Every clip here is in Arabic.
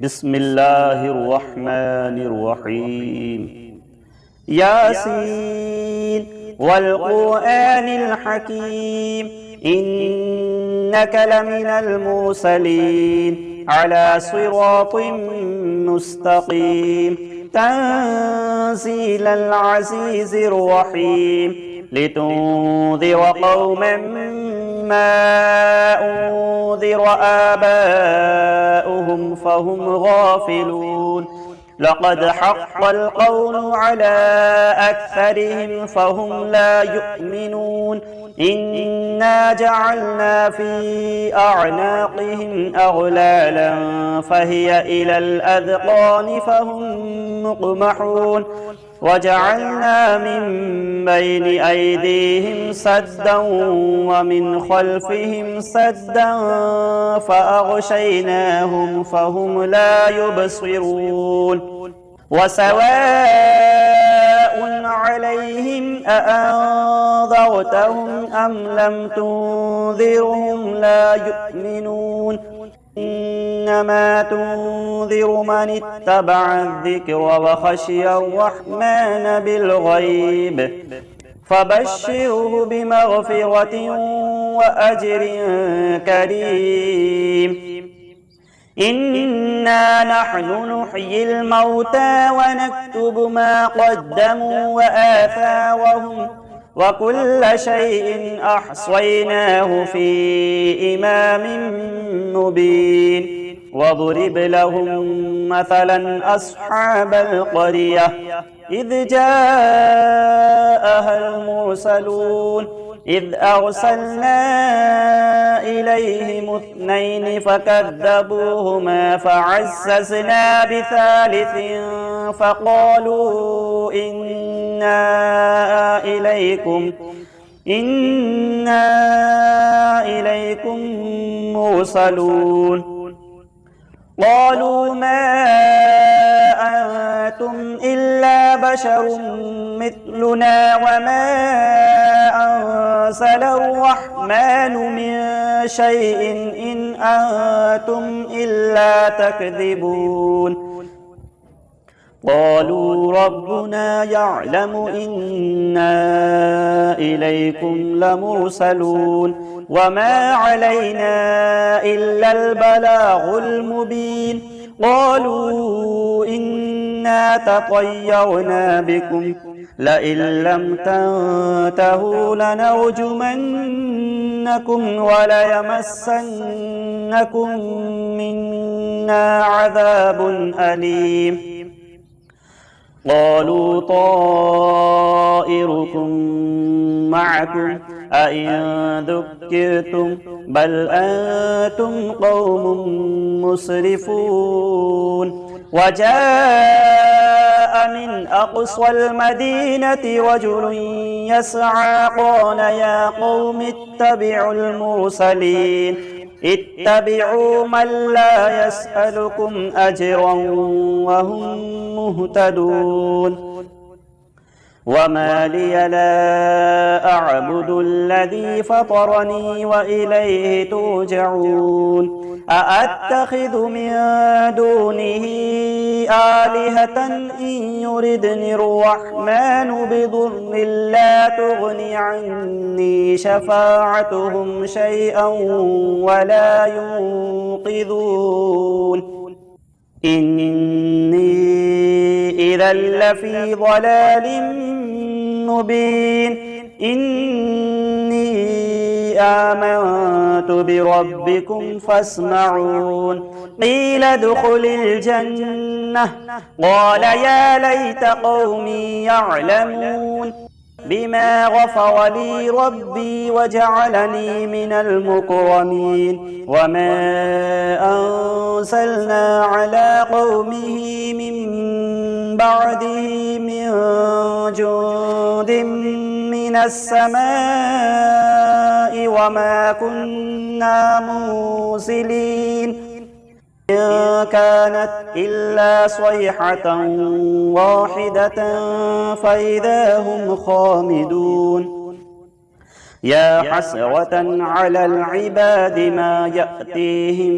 بسم الله الرحمن الرحيم. ياسين والقرآن الحكيم إنك لمن المرسلين على صراط مستقيم تنزيل العزيز الرحيم لتنذر قوما ما أنذر آباؤهم فهم غافلون لقد حق القول على أكثرهم فهم لا يؤمنون إنا جعلنا في أعناقهم أغلالا فهي إلى الأذقان فهم مقمحون وجعلنا من بين أيديهم سدا ومن خلفهم سدا فأغشيناهم فهم لا يبصرون وسواء عليهم أأنذرتهم أم لم تنذرهم لا يؤمنون إنما تنذر من اتبع الذكر وخشي الرحمن بالغيب فبشره بمغفرة وأجر كريم. إنا نحن نحيي الموتى ونكتب ما قدموا وآثارهم وكل شيء أحصيناه في إمام مبين واضرب لهم مثلا أصحاب القرية إذ جاءها المرسلون إذ أرسلنا إليهم اثنين فكذبوهما فعززنا بثالث فقالوا إنا إليكم مرسلون قالوا ما أنتم إلا بشر مثلنا وما أنزل الرحمن من شيء إن أنتم إلا تكذبون قالوا ربنا يعلم إنا إليكم لمرسلون وما علينا إلا البلاغ المبين قالوا إنا تطيرنا بكم لئن لم تنتهوا لنرجمنكم وليمسنكم منا عذاب أليم قالوا طائركم معكم أئن ذكرتم بل أنتم قوم مسرفون وجاء من أقصى المدينة رجل يسعى قال يا قوم اتبعوا المرسلين اتبعوا من لا يسألكم أجرا وهم مهتدون وما لي لا أعبد الذي فطرني وإليه ترجعون أأتخذ من دونه آلهة إن يردني الرحمن بضر لا تغني عني شفاعتهم شيئا ولا ينقذون إني إذا لفي ضلال مبين إني آمنت بربكم فاسمعون قيل ادخل الجنة قال يا ليت قومي يعلمون بما غفر لي ربي وجعلني من المكرمين وما أنزلنا على قومه من بعده من جند من السماء وما كنا منزلين إن كانت إلا صيحة واحدة فإذا هم خامدون يا حسرة على العباد ما يأتيهم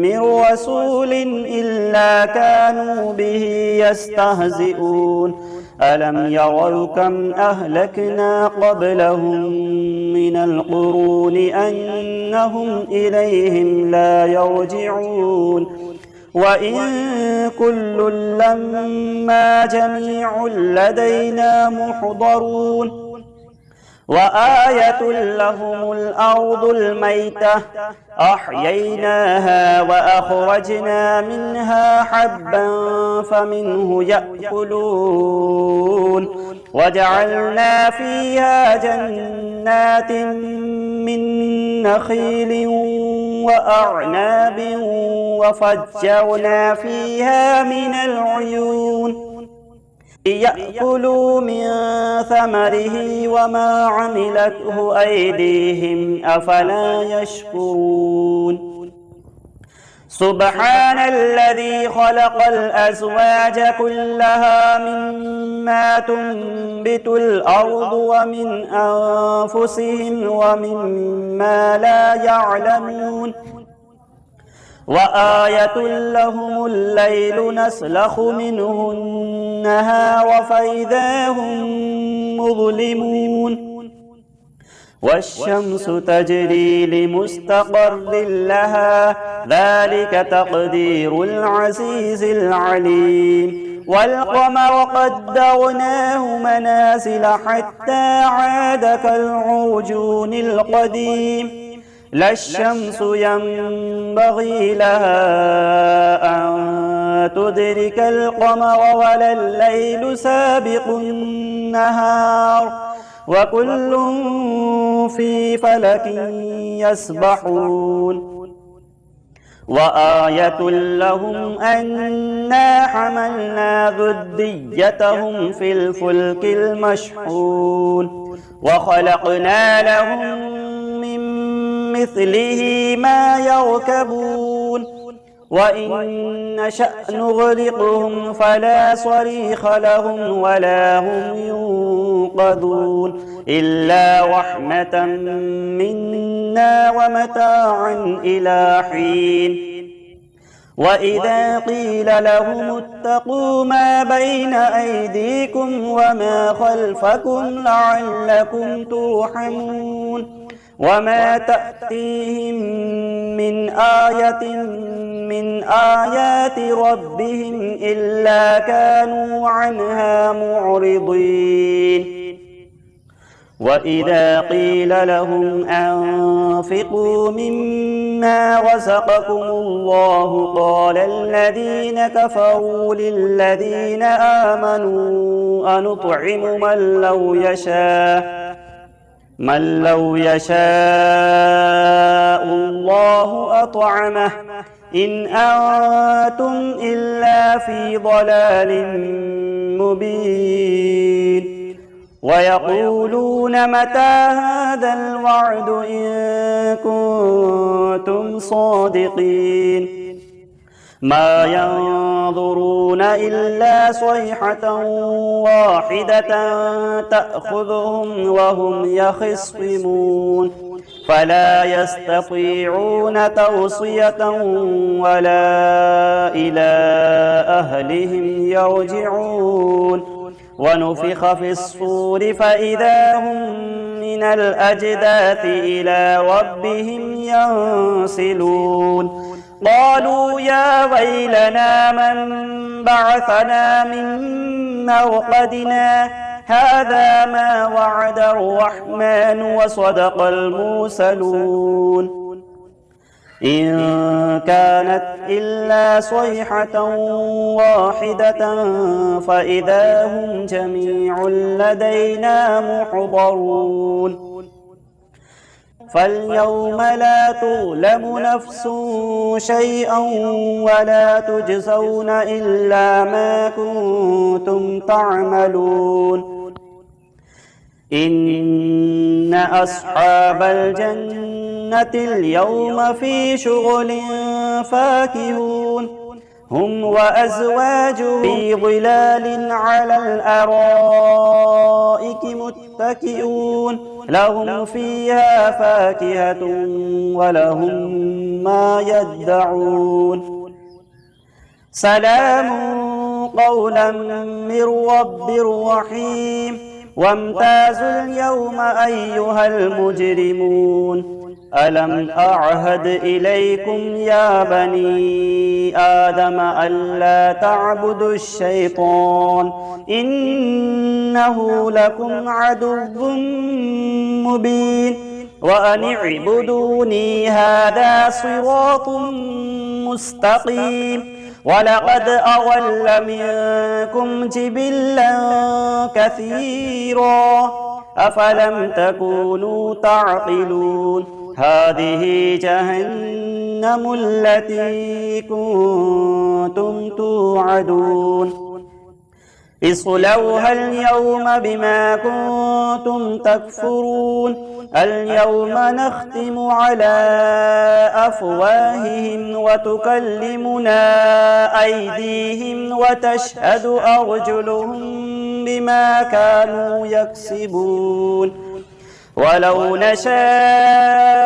من رسول إلا كانوا به يستهزئون ألم يروا كم أهلكنا قبلهم من القرون أنهم إليهم لا يرجعون وإن كل لما جميع لدينا محضرون وآية لهم الأرض الميتة أحييناها وأخرجنا منها حبا فمنه يأكلون وجعلنا فيها جنات من نخيل وأعناب وفجرنا فيها من العيون ليأكلوا من ثمره وما عملته أيديهم أفلا يشكرون سبحان الذي خلق الأزواج كلها مما تنبت الأرض ومن أنفسهم ومما لا يعلمون وآية لهم الليل نسلخ منه النهار فإذا هم مظلمون والشمس تجري لمستقر لها ذلك تقدير العزيز العليم والقمر قدرناه منازل حتى عاد كالعرجون القديم لا الشمس ينبغي لها أن تدرك القمر ولا الليل سابق النهار وكل في فلك يسبحون وآية لهم أنا حملنا ذريتهم في الفلك المشحون وخلقنا لهم من مثله ما يركبون وإن نشأ نغرقهم فلا صريخ لهم ولا هم ينقذون إلا رحمة منا ومتاعا إلى حين وإذا قيل لهم اتقوا ما بين أيديكم وما خلفكم لعلكم ترحمون وما تأتيهم من آية من آيات ربهم إلا كانوا عنها معرضين وإذا قيل لهم أنفقوا مما رزقكم الله قال الذين كفروا للذين آمنوا أنطعم من لو يشاء الله أطعمه إن أنتم إلا في ضلال مبين ويقولون متى هذا الوعد إن كنتم صادقين ما ينظرون إلا صيحة واحدة تأخذهم وهم يخصمون فلا يستطيعون توصية ولا إلى أهلهم يرجعون ونفخ في الصور فإذا هم من الأجداث إلى ربهم ينسلون قالوا يا ويلنا من بعثنا من مرقدنا هذا ما وعد الرحمن وصدق المرسلون إن كانت إلا صيحة واحدة فإذا هم جميع لدينا محضرون فاليوم لا تظلم نفس شيئا ولا تجزون إلا ما كنتم تعملون إن أصحاب الجنة اليوم في شغل فاكهون هم وأزواجهم في ظلال على الأرائك متكئون لهم فيها فاكهة ولهم ما يدعون سلام قولا من رب رحيم وامتازوا اليوم أيها المجرمون ألم أعهد إليكم يا بني آدم ألا تعبدوا الشيطان إنه لكم عدو مبين وأن اعبدوني هذا صراط مستقيم ولقد أضل منكم جبلا كثيرا أفلم تكونوا تعقلون هذه جهنم التي كنتم توعدون اصلوها اليوم بما كنتم تكفرون اليوم نختم على أفواههم وتكلمنا أيديهم وتشهد أرجلهم بما كانوا يكسبون ولو نشاء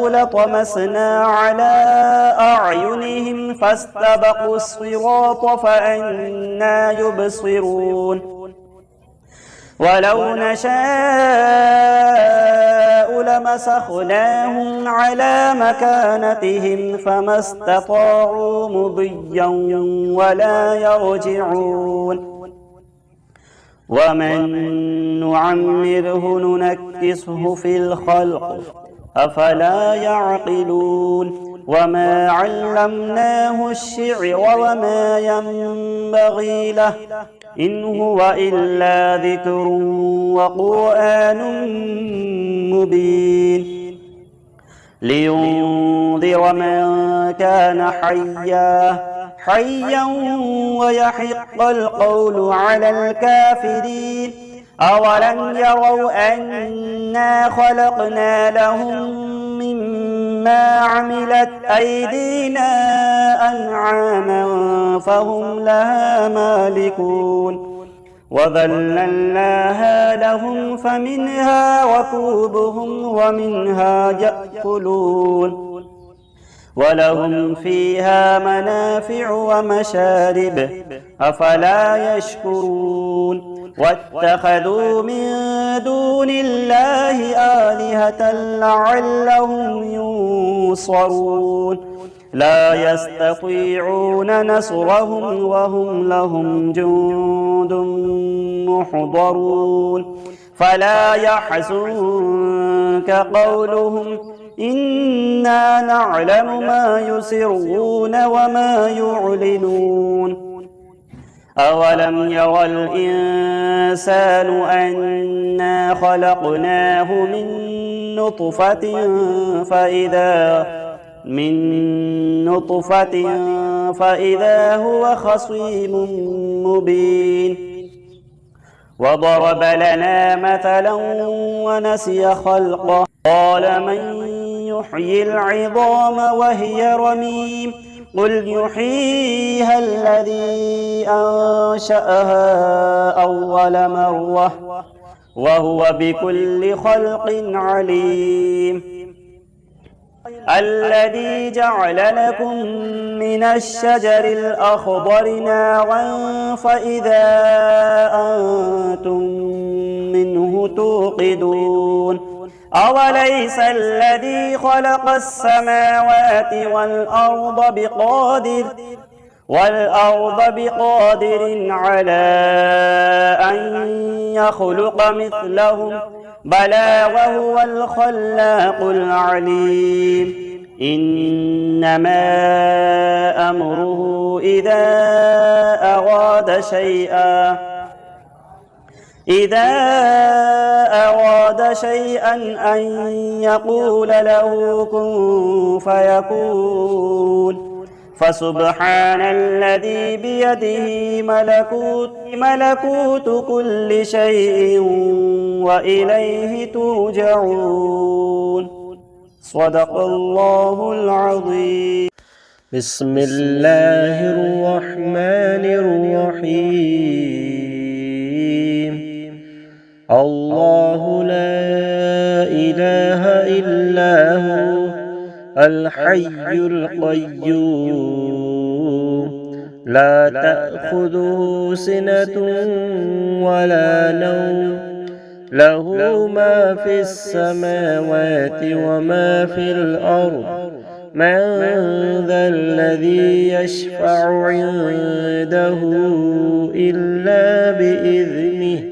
لطمسنا على أعينهم فاستبقوا الصراط فأنى يبصرون ولو نشاء لمسخناهم على مكانتهم فما استطاعوا مضيا ولا يرجعون ومن نعمره ننكسه في الخلق أفلا يعقلون وما علمناه الشعر وما ينبغي له إن هو إلا ذكر وقرآن مبين لينذر من كان حيا ويحق القول على الكافرين أولم يروا أنا خلقنا لهم مما عملت أيدينا أنعاما فهم لها مالكون وذللناها لهم فمنها ركوبهم ومنها يأكلون ولهم فيها منافع ومشارب أفلا يشكرون واتخذوا من دون الله آلهة لعلهم ينصرون لا يستطيعون نصرهم وهم لهم جند محضرون فلا يحزنك قولهم إنا نعلم ما يسرون وما يعلنون أولم يرى الإنسان أنا خلقناه من نطفة فإذا هو خصيم مبين وضرب لنا مثلا ونسي خلقه قال من يحيي العظام وهي رميم قل يحييها الذي أنشأها أول مرة وهو بكل خلق عليم الذي جعل لكم من الشجر الأخضر نارا فإذا أنتم منه توقدون أوليس الذي خلق السماوات والأرض بقادر على أن يخلق مثلهم بلى وهو الخلاق العليم إنما أمره إذا أراد شيئا أن يقول له كن فيكون فسبحان الذي بيده ملكوت كل شيء وإليه ترجعون صدق الله العظيم. بسم الله الرحمن الرحيم. الله لا إله إلا هو الحي القيوم لا تأخذه سنة ولا نوم له ما في السماوات وما في الأرض من ذا الذي يشفع عنده إلا بإذنه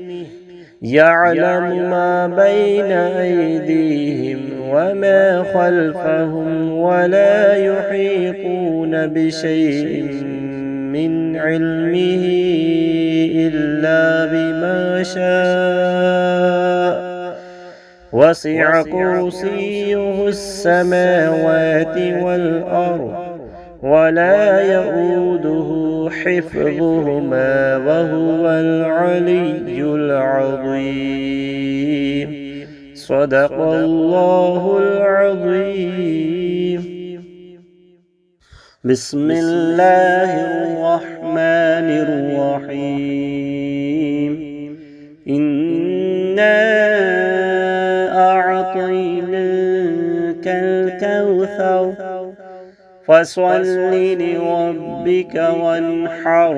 يعلم ما بين أيديهم وما خلفهم ولا يحيطون بشيء من علمه إلا بما شاء وسع كرسيه السماوات والأرض ولا يؤوده حفظهما وهو العلي العظيم. صدق الله العظيم. بسم الله الرحمن الرحيم. إنا أعطيناك الكوثر فصل لربك وانحر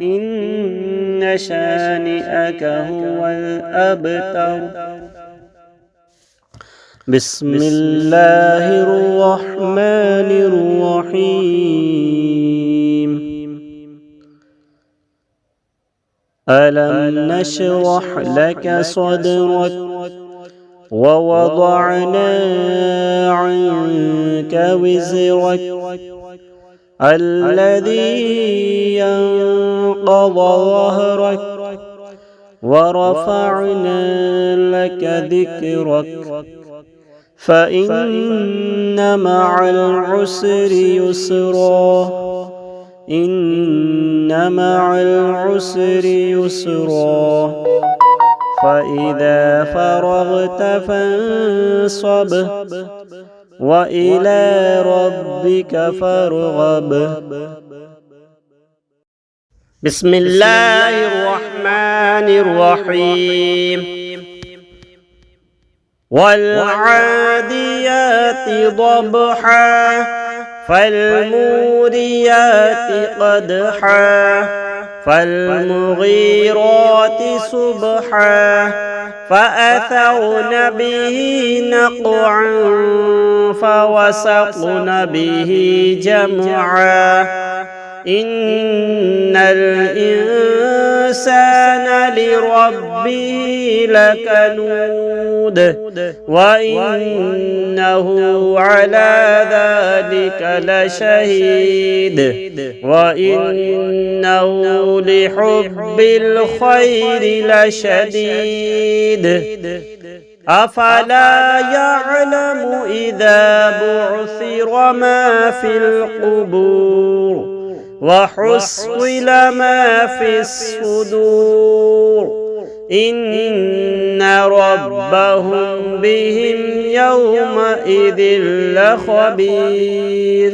إن شانئك هو الأبتر. بسم الله الرحمن الرحيم. ألم نشرح لك صدرك ووضعنا عنك وزرك الذي ينقض ظهرك ورفعنا لك ذكرك فإن مع العسر يسرا إن مع العسر يسرا فإذا فرغت فانصب وإلى ربك فارغب. بسم الله الرحمن الرحيم. والعاديات ضبحا فالموريات قدحا فالمغيرات صبحا فأثرن به نقعا فوسطن به جمعا إن الإنسان لربه لكنود وإنه على ذلك لشهيد وإنه لحب الخير لشديد أفلا يعلم إذا بعثر ما في القبور وحصل ما في الصدور إن ربهم بهم يومئذ لخبير.